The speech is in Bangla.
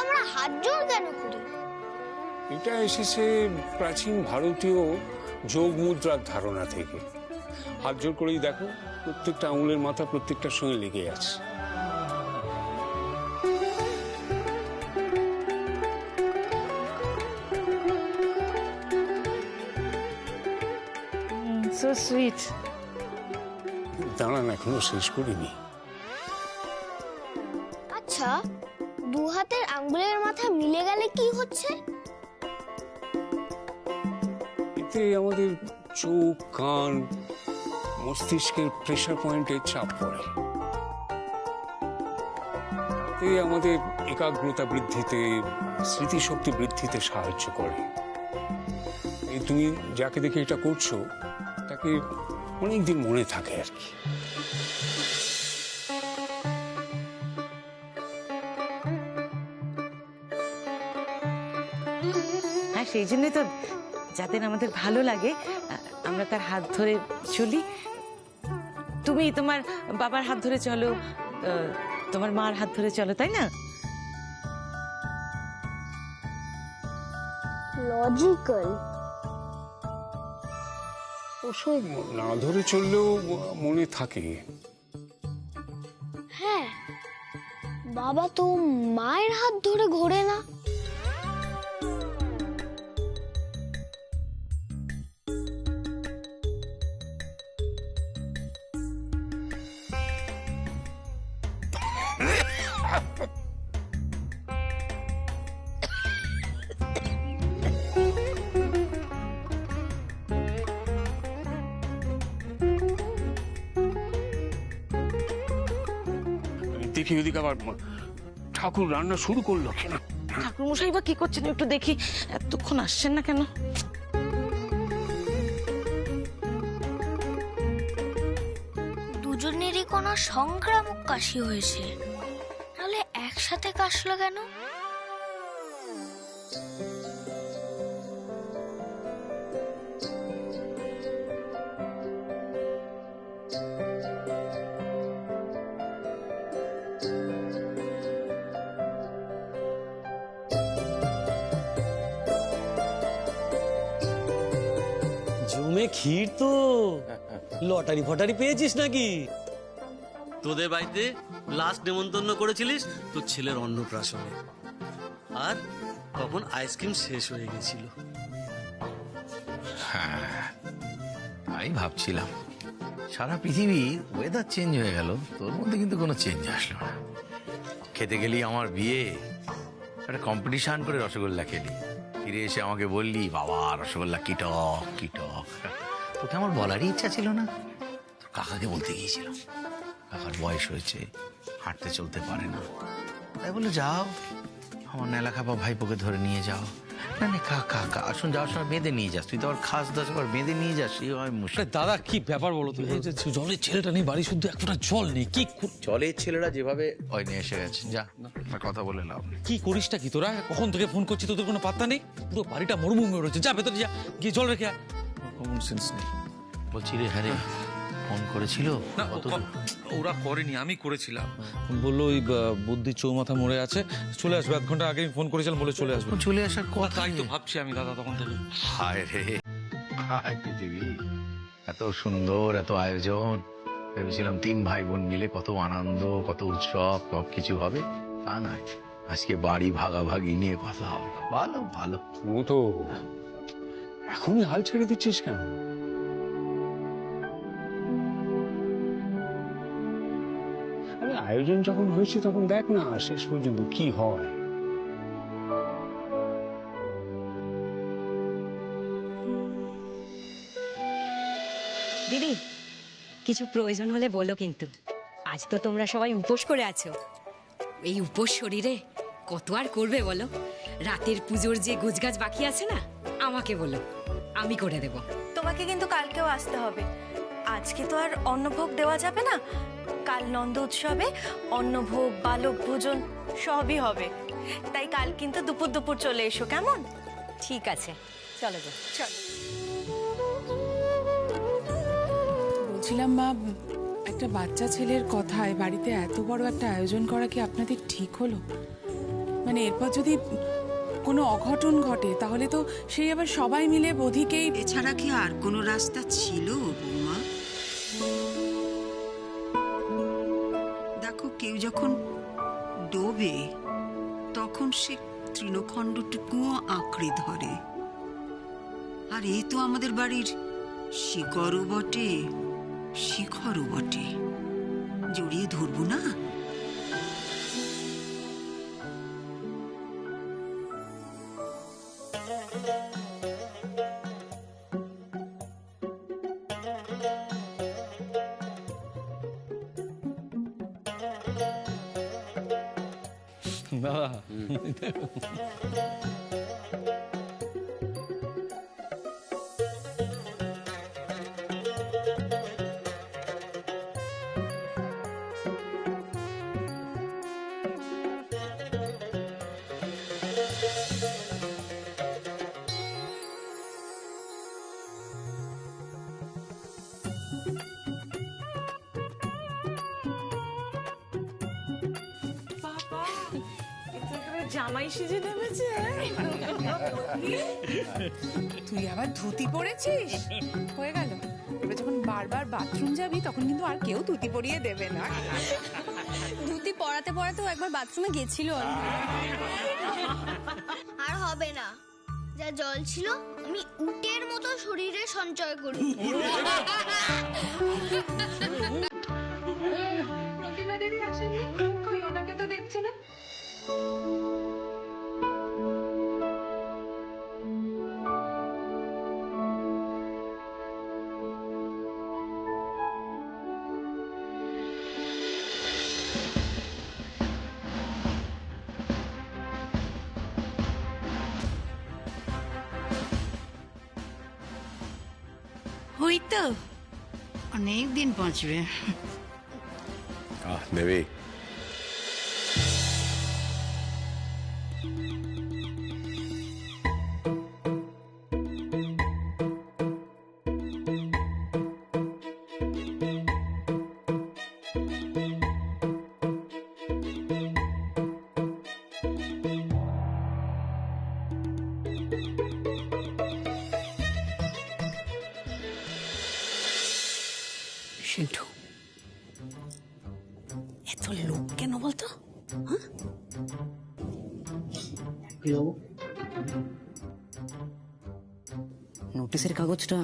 আমরা হাত জোড় কেন করি? এটা এসেছে প্রাচীন ভারতীয় যোগ মুদ্রার ধারণা থেকে। হাত জোড় করেই দেখো, প্রত্যেকটা আঙুলের মাথা প্রত্যেকটার সঙ্গে লেগে আছে। So sweet. দাঁড়ান, এখনো শেষ করিনি। আচ্ছা, দু হাতের আঙ্গুলের মাথা মিলে গেলে কি হচ্ছে? এতে আমাদের চোখ, কান, মস্তিষ্কের প্রেসার পয়েন্টে চাপ পড়ে। এতে আমাদের একাগ্রতা বৃদ্ধিতে, স্মৃতিশক্তি বৃদ্ধিতে সাহায্য করে। এই তুমি যাকে দেখে এটা করছো তাকে অনেকদিন মনে থাকে আর কি। হ্যাঁ, সেই জন্যই তো যাদের আমাদের ভালো লাগে আমরা তার হাত ধরে চলি। তুমি তোমার বাবার হাত ধরে চলো, তোমার মার হাত ধরে চলো, তাই না? লজিক্যাল। অবশ্য না ধরে চললেও মনে থাকে। হ্যাঁ, বাবা তো মায়ের হাত ধরে ঘোরে না। দেখি ওদিকে আবার ঠাকুর রান্না শুরু করলো কেন? ঠাকুর মশাই বা কি করছেন একটু দেখি, এতক্ষণ আসছেন না কেন? দুজনেরই কোনো সংক্রামক কাশি হয়েছে, তাহলে একসাথে কাশলো কেন? জমে ক্ষীর তো। লটারি ফটারি পেয়েছিস নাকি? তোদের বাড়িতে লাস্ট নেমন্তন্ন করেছিলিস তোর ছেলের অন্নপ্রাশনে, আর তখন আইসক্রিম শেষ হয়ে গেছিল। হ্যাঁ, আমি ভাবছিলাম সারা পৃথিবীর ওয়েদার চেঞ্জ হয়ে গেল, তোর মধ্যে কিন্তু কোনো চেঞ্জ আসলো না। খেতে গেলি আমার বিয়ে, একটা কম্পিটিশন করে রসগোল্লা খেলি, ফিরে এসে আমাকে বললি বাবা রসগোল্লা কি টক কি টক। তোকে আমার বলারই ইচ্ছা ছিল না, তোর কাকাকে বলতে গিয়েছিলাম। কাকার বয়স হয়েছে, হাঁটতে চলতে পারে না, তাই বলে যাও আমার নেলাখাপা ভাইপোকে ধরে নিয়ে যাও। না না কাকা আসুন, যাওয়ার সময় বেঁধে নিয়ে যাস, তুই তো আবার খাস দাস আবার বেঁধে নিয়ে যাস, এই হয় মুশকিল। দাদা কি ব্যাপার বলো তো? এই যে জলের ছেলেটা নেই বাড়ি, শুদ্ধ এক ফোঁটা জল নেই। কি জলের ছেলেরা যেভাবে ওই নিয়ে এসে গেছে, যা আর কথা বলে লাভ নেই। কি করিসটা কি তোরা? কখন থেকে ফোন করছি, তোদের কোনো পাত্তা নেই। পুরো বাড়িটা মরুভূমি রয়েছে, যা ভেতরে যা, গিয়ে জল রেখে কমন সেন্স নেই। বলছি রে, হ্যাঁ রে, ফোন করেছিল? না, ওরা করেনি, আমি করেছিলাম। বললো ওই বুদ্ধি চৌমাথা মরে আছে, চলে আসবে। 1 ঘন্টা আগে ফোন করেছিলাম, বলে চলে আসবে। চলে আসার কথা, তাই তো ভাবছি আমি দাদা তখন থেকে। হায় রে, হায় পৃথিবী, এত সুন্দর এত আয়োজন, ভেবেছিলাম 3 ভাই বোন মিলে কত আনন্দ কত উৎসব সব কিছু হবে, তা নয়, আজকে বাড়ি ভাগাভাগি নিয়ে কথা হবে। ভালো ভালো। ও তো এখনই হাল ছেড়ে দিচ্ছিস কেন? আরে আয়োজন যখন হয়েছে তখন দেখ না শেষ পর্যন্ত কি হয়। দিদি, কিছু প্রয়োজন হলে বলো কিন্তু। আজ তো তোমরা সবাই উপোস করে আছো। এই উপোস শরীরে কত আর করবে বলো? রাতের পুজোর যে গোছগাছ বাকি আছে না, আমাকে বলো, আমি করে দেব। তোমাকে কিন্তু কালকেও আসতে হবে। আজকে তো আর অন্নভোগ দেওয়া যাবে না, কাল নন্দ উৎসবে অন্নভোগ বালক ভোজন সবই হবে। তাই কাল কিন্তু দুপুর দুপুর চলে এসো, কেমন? ঠিক আছে, চলো গো। চলো। বলছিলাম মা, একটা বাচ্চা ছেলের কথায় বাড়িতে এত বড় একটা আয়োজন করা কি আপনাদের ঠিক হলো? মানে এরপর যদি কোনো অঘটন ঘটে তাহলে তো সেই আবার সবাই মিলে বোধিকেই। এছাড়া কি আর কোনো রাস্তা ছিল বৌমা? দেখো, কেউ যখন ডোবে তখন সে তৃণখণ্ডটুকুও আঁকড়ে ধরে। আর এ তো আমাদের বাড়ির শিকড়ও বটে, শিখরও বটে। জড়িয়ে ধরবো না? বাবা জামাই সেজে নেমেছে। তুই আবার ধুতি পরেছিস, হয়ে গেল। এবার যখন বারবার বাথরুম যাবি তখন কিন্তু আর কেউ ধুতি পরিয়ে দেবে না। ধুতি পরাতে পরাতেও একবার বাথরুমে গেছিল। আর হবে না, যা জল ছিল আমি উটের মতো শরীরে সঞ্চয় করি। প্রতিমা দেবী আসেনি, কই ওনাকে তো দেখছি না। ওই তো অনেক দিন বাঁচবে। দেবী, সিন্ধু, এত লোক কেন বলতো? নোটিশের কাগজটা